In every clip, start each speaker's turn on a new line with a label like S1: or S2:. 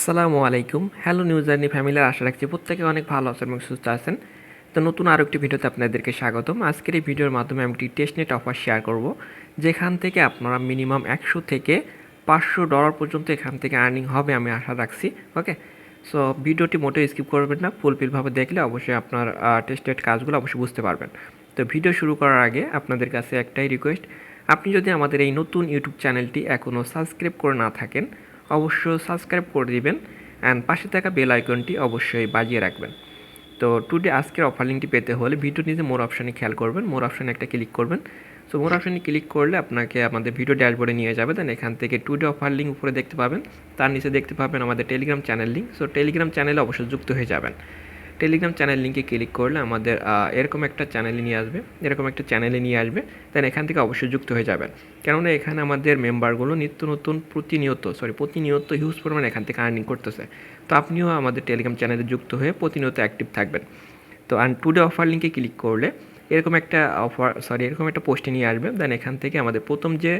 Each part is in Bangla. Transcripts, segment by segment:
S1: আসসালামু আলাইকুম। হ্যালো নিউজ জার্নি ফ্যামিলির আশা রাখছি প্রত্যেকে অনেক ভালো আছেন এবং সুস্থ আছেন। তো নতুন আরও একটি ভিডিওতে আপনাদেরকে স্বাগতম। আজকের এই ভিডিওর মাধ্যমে আমি একটি টেস্টনেট অফার শেয়ার করব, যেখান থেকে আপনারা মিনিমাম 100 থেকে $500 পর্যন্ত এখান থেকে আর্নিং হবে আমি আশা রাখছি। ওকে, সো ভিডিওটি মোটেও স্কিপ করবেন না, ফুলফিলভাবে দেখলে অবশ্যই আপনার টেস্টনেট কাজগুলো অবশ্যই বুঝতে পারবেন। তো ভিডিও শুরু করার আগে আপনাদের কাছে একটাই রিকোয়েস্ট, আপনি যদি আমাদের এই নতুন ইউটিউব চ্যানেলটি এখনও সাবস্ক্রাইব করে না থাকেন অবশ্যই সাবস্ক্রাইব করে দিবেন অ্যান্ড পাশে থাকা বেল আইকনটি অবশ্যই বাজিয়ে রাখবেন। তো টুডে আজকের অফার লিঙ্কটি পেতে হলে ভিডিও নিচে মোর অপশানে খেয়াল করবেন, মোর অপশানে একটা ক্লিক করবেন। সো মোর অপশানে ক্লিক করলে আপনাকে আমাদের ভিডিও ড্যাশবোর্ডে নিয়ে যাবে। দেন এখান থেকে টুডে অফার লিঙ্ক উপরে দেখতে পাবেন, তার নিচে দেখতে পাবেন আমাদের Telegram channel link. So Telegram চ্যানেলে অবশ্যই যুক্ত হয়ে যাবেন। টেলিগ্রাম চ্যানেল লিঙ্কে ক্লিক করলে আমাদের এরকম একটা চ্যানেলে নিয়ে আসবে। দেন এখান থেকে অবশ্যই যুক্ত হয়ে যাবেন, কেননা এখানে আমাদের মেম্বারগুলো নিত্য নতুন প্রতিনিয়ত হিউজ পরিমাণে এখান থেকে আর্নিং করতেছে। তো আপনিও আমাদের টেলিগ্রাম চ্যানেলে যুক্ত হয়ে প্রতিনিয়ত অ্যাক্টিভ থাকবেন। তো টুডে অফার লিঙ্কে ক্লিক করলে এরকম একটা পোস্টে নিয়ে আসবে। দেন এখান থেকে আমাদের প্রথম যে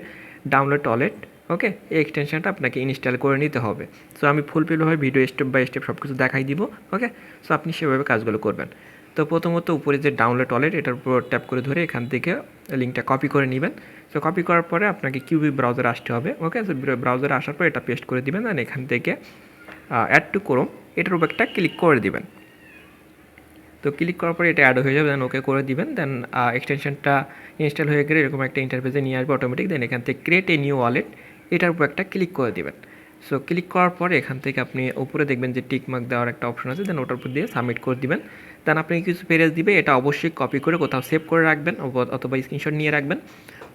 S1: ডাউনলোড ওয়ালেট, ওকে, এই এক্সটেনশনটা আপনাকে ইনস্টল করে নিতে হবে। সো আমি ফুলফিলভাবে ভিডিও স্টেপ বাই স্টেপ সব কিছু দেখাই দিব। ওকে, সো আপনি সেভাবে কাজগুলো করবেন। তো প্রথমত উপরে যে ডাউনলোড ওয়ালেট এটার উপর ট্যাপ করে ধরে এখান থেকে লিঙ্কটা কপি করে নেবেন। সো কপি করার পরে আপনাকে কিউবি ব্রাউজারে আসতে হবে। ওকে, সো ব্রাউজারে আসার পর এটা পেস্ট করে দিবেন। দেন এখান থেকে অ্যাড টু ক্রোম এটার উপর একটা ক্লিক করে দিবেন। তো ক্লিক করার পরে এটা অ্যাড হয়ে যাবে। দেন ওকে করে দিবেন। দেন এক্সটেনশনটা ইনস্টল হয়ে গেলে এরকম একটা ইন্টারফেসে নিয়ে আসবে অটোমেটিক। দেন এখান থেকে ক্রিয়েট এ নিউ ওয়ালেট এটার উপর একটা ক্লিক করে দিবেন। সো ক্লিক করার পরে এখান থেকে আপনি উপরে দেখবেন যে টিক মার্ক দেওয়ার একটা অপশন আছে। দেন ওটার উপর দিয়ে সাবমিট করে দিবেন। দেন আপনি কিছু পেজ দিবে, এটা অবশ্যই কপি করে কোথাও সেভ করে রাখবেন অথবা স্ক্রিনশট নিয়ে রাখবেন।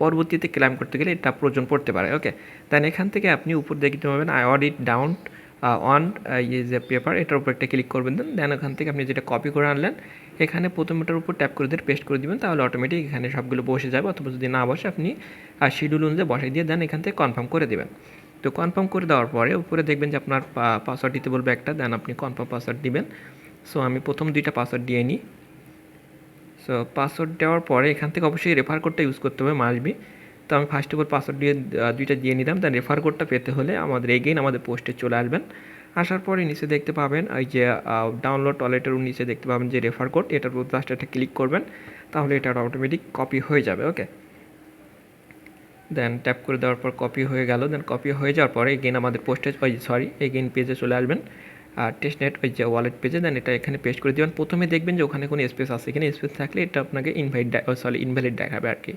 S1: পরবর্তীতে ক্লেম করতে গেলে এটা প্রয়োজন পড়তে পারে। ওকে, দেন এখান থেকে আপনি উপর দেখতে পাবেন আই অডিট ডাউন অন যে পেপার এটার উপর একটা ক্লিক করবেন। দেন ওখান থেকে আপনি যেটা কপি করে আনলেন এখানে প্রথমটার উপর ট্যাপ করে দিয়ে পেস্ট করে দিবেন, তাহলে অটোমেটিক এখানে সবগুলো বসে যাবে। অথবা যদি না বসে আপনি শিডিউল অনুযায়ী বসাই দিয়ে দেন এখান থেকে কনফার্ম করে দেবেন। তো কনফার্ম করে দেওয়ার পরে উপরে দেখবেন যে আপনার পাসওয়ার্ড দিতে বলবে একটা, দেন আপনি কনফার্ম পাসওয়ার্ড দিবেন। সো আমি প্রথম দুইটা পাসওয়ার্ড দিয়ে নিই। সো পাসওয়ার্ড দেওয়ার পরে এখান থেকে অবশ্যই রেফার কোডটা ইউজ করতে হবে, মাসবি। তো আমি ফার্স্ট অফ অল পাসওয়ার্ড দিয়ে দুইটা দিয়ে নিলাম। দেন রেফার কোডটা পেতে হলে আমাদের পোস্টে চলে আসবেন। আসার পরে নিচে দেখতে পাবেন এই যে ডাউনলোড ওয়ালেটের নিচে দেখতে পাবেন যে রেফার কোড, এটার উপর জাস্ট একটা ক্লিক করবেন, তাহলে এটা অটোমেটিক কপি হয়ে যাবে। ওকে, দেন ট্যাপ করে দেওয়ার পর কপি হয়ে গেল। দেন কপি হয়ে যাওয়ার পরে এগেন আমাদের এগেন পেজে চলে আসবেন, টেস্টনেট ওই যে ওয়ালেট পেজে। দেন এটা এখানে পেস্ট করে দেবেন। প্রথমে দেখবেন যে ওখানে কোনো স্পেস আছে, এখানে স্পেস থাকলে এটা আপনাকে ইনভ্যালিড দেখাবে আর কি।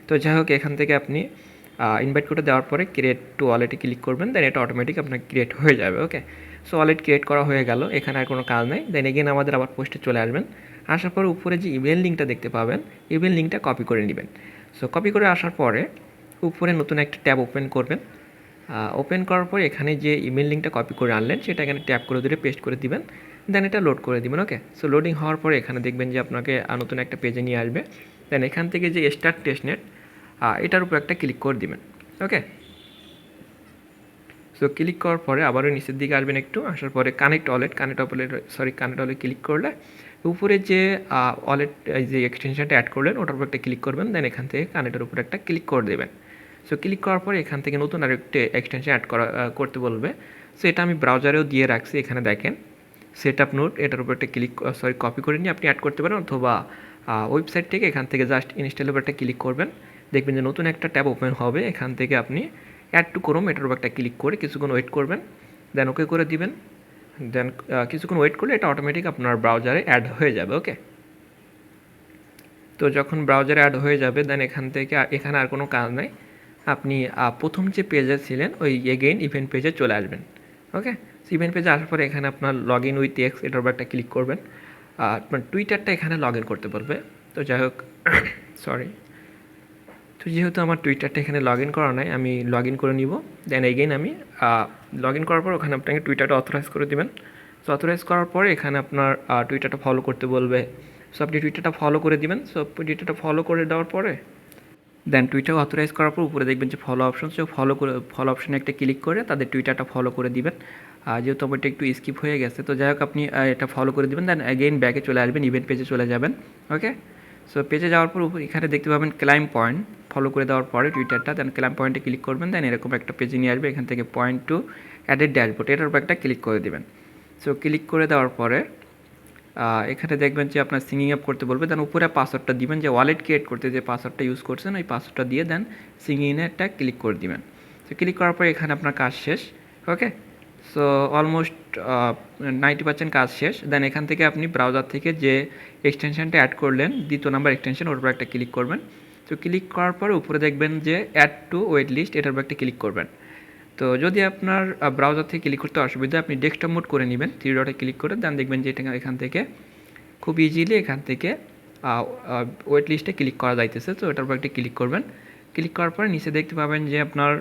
S1: তো যাই হোক, এখান থেকে আপনি ইনভাইট করে দেওয়ার পরে ক্রিয়েট টু ওয়ালেটে ক্লিক করবেন। দেন এটা অটোমেটিক আপনার ক্রিয়েট হয়ে যাবে। ওকে, সো ওয়ালেট ক্রিয়েট করা হয়ে গেল, এখানে আর কোনো কাজ নেই। দেন এগেন আমাদের আবার পোস্টে চলে আসবেন। আসার পরে উপরে যে ইমেল লিঙ্কটা দেখতে পাবেন, ইমেল লিঙ্কটা কপি করে নেবেন। সো কপি করে আসার পরে উপরে নতুন একটা ট্যাব ওপেন করবেন। ওপেন করার পর এখানে যে ইমেল লিঙ্কটা কপি করে আনলেন সেটা এখানে ট্যাপ করে ধরে পেস্ট করে দিবেন। দেন এটা লোড করে দিবেন। ওকে, সো লোডিং হওয়ার পরে এখানে দেখবেন যে আপনাকে নতুন একটা পেজে নিয়ে আসবে। দেন এখান থেকে যে স্টার্ট টেস্টনেট এটার উপর একটা ক্লিক করে দিবেন। ওকে, সো ক্লিক করার পরে আবারও নিচের দিকে আসবেন একটু, আসার পরে কানেক্ট ওয়ালেট ক্লিক করলে উপরে যে ওয়ালেট যে এক্সটেনশনটা অ্যাড করলেন ওটার উপর একটা ক্লিক করবেন। দেন এখান থেকে কানেক্টের উপর একটা ক্লিক করে দেবেন। সো ক্লিক করার পরে এখান থেকে নতুন আরেকটা এক্সটেনশন করতে বলবে। সো এটা আমি ব্রাউজারেও দিয়ে রাখছি, এখানে দেখেন সেট আপ নোট, এটার উপর একটা কপি করে নিয়ে আপনি অ্যাড করতে পারেন, অথবা ওয়েবসাইট থেকে এখান থেকে জাস্ট ইনস্টলের উপর একটা ক্লিক করবেন। দেখবেন যে নতুন একটা ট্যাব ওপেন হবে, এখান থেকে আপনি অ্যাড টু ক্রোম এটার উপর একটা ক্লিক করে কিছুক্ষণ ওয়েট করবেন। দেন ওকে করে দিবেন। দেন কিছুক্ষণ ওয়েট করলে এটা অটোমেটিক আপনার ব্রাউজারে অ্যাড হয়ে যাবে। ওকে, তো যখন ব্রাউজারে অ্যাড হয়ে যাবে দেন এখানে আর কোনো কাজ নাই, আপনি প্রথম যে পেজে ছিলেন ওই এগেইন ইভেন্ট পেজে চলে আসবেন। ওকে, ইভেন্ট পেজে আসার পরে এখানে আপনার লগ ইন উইথ এক্স এটার উপর একটা ক্লিক করবেন। আপনার টুইটারটা এখানে লগ ইন করতে বলবে। তো যাই হোক তো যেহেতু আমার টুইটারটা এখানে লগ ইন করা নাই, আমি লগ ইন করে নিব। দেন এগেইন আমি লগ ইন করার পর ওখানে আপনাকে টুইটারটা অথরাইজ করে দেবেন। সো অথরাইজ করার পরে এখানে আপনার টুইটারটা ফলো করতে বলবে। সো আপনি টুইটারটা ফলো করে দিবেন। সো টুইটারটা ফলো করে দেওয়ার পরে দেন টুইটার অথরাইজ করার পর উপরে দেখবেন যে ফলো অপশন, সো ফলো অপশনে একটা ক্লিক করে তাদের টুইটারটা ফলো করে দিবেন। যেহেতু আমার এটা একটু স্কিপ হয়ে গেছে, তো যাই হোক আপনি এটা ফলো করে দিবেন। দেন অ্যাগেইন ব্যাকে চলে আসবেন, ইভেন্ট পেজে চলে যাবেন। ওকে, সো পেজে যাওয়ার পর এখানে দেখতে পাবেন ক্লাইম পয়েন্ট, ফলো করে দেওয়ার পরে টুইটারটা, দেন ক্লাইম পয়েন্টে ক্লিক করবেন। দেন এরকম একটা পেজে নিয়ে আসবে, এখান থেকে পয়েন্ট টু অ্যাডেড ড্যাশবোর্ড এটার উপর একটা ক্লিক করে দিবেন। সো ক্লিক করে দেওয়ার পরে এখানে দেখবেন যে আপনার সিঙ্গিং আপ করতে বলবে, দেন উপরে পাসওয়ার্ডটা দিবেন, যে ওয়ালেট ক্রিয়েট করতে যে পাসওয়ার্ডটা ইউজ করছেন ওই পাসওয়ার্ডটা দিয়ে দেন সিঙ্গিং ইনে একটা ক্লিক করে দিবেন। তো ক্লিক করার পরে এখানে আপনার কাজ শেষ। ওকে, সো অলমোস্ট 90% কাজ শেষ। দেন এখান থেকে আপনি ব্রাউজার থেকে যে এক্সটেনশনটা অ্যাড করলেন, দ্বিতীয় নাম্বার এক্সটেনশন, ওর উপর একটা ক্লিক করবেন। তো ক্লিক করার পরে উপরে দেখবেন যে অ্যাড টু ওয়েট লিস্ট, এটার উপর একটা ক্লিক করবেন। তো যদি আপনার ব্রাউজার থেকে ক্লিক করতে অসুবিধা, আপনি ডেস্কটপ মোড করে নেবেন, থ্রি ডটে ক্লিক করে দেন, দেখবেন যে এটা এখান থেকে খুব ইজিলি এখান থেকে ওয়েট লিস্টে ক্লিক করা যাইতেছে। তো এটার উপর একটা ক্লিক করবেন। ক্লিক করার পরে নিচে দেখতে পাবেন যে আপনার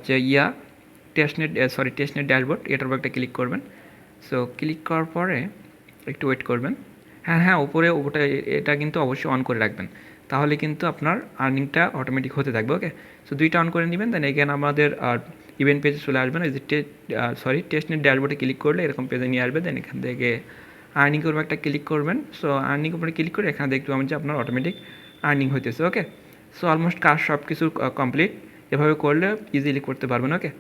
S1: যে টেস্টনেট ড্যাশবোর্ড, এটার উপর একটা ক্লিক করবেন। সো ক্লিক করার পরে একটু ওয়েট করবেন। হ্যাঁ, উপরে ওটা এটা কিন্তু অবশ্যই অন করে রাখবেন, তাহলে কিন্তু আপনার আর্নিংটা অটোমেটিক হতে থাকবে। ওকে, সো দুইটা অন করে নেবেন। দেন এখানে আমাদের ইভেন্ট পেজে চলে আসবেন, এই যে টেস্টনেট ড্যাশবোর্ডে ক্লিক করলে এরকম পেজে নিয়ে আসবে। দেন এখান থেকে আর্নিং করবে একটা ক্লিক করবেন। সো আর্নিং উপরে ক্লিক করে এখানে দেখতে পাবেন যে আপনার অটোমেটিক আর্নিং হইতেছে। ওকে, সো অলমোস্ট কাজ সব কিছু কমপ্লিট। এভাবে করলে ইজিলি করতে পারবেন। ওকে,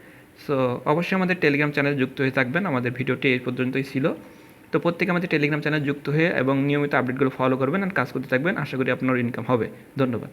S1: সো অবশ্যই আমাদের টেলিগ্রাম চ্যানেলে যুক্ত হয়ে থাকবেন। আমাদের ভিডিওটি এই পর্যন্তই ছিল। তো প্রত্যেকে আমাদের টেলিগ্রাম চ্যানেলে যুক্ত হয়ে এবং নিয়মিত আপডেটগুলো ফলো করবেন আর কাজ করতে থাকবেন। আশা করি আপনার ইনকাম হবে। ধন্যবাদ।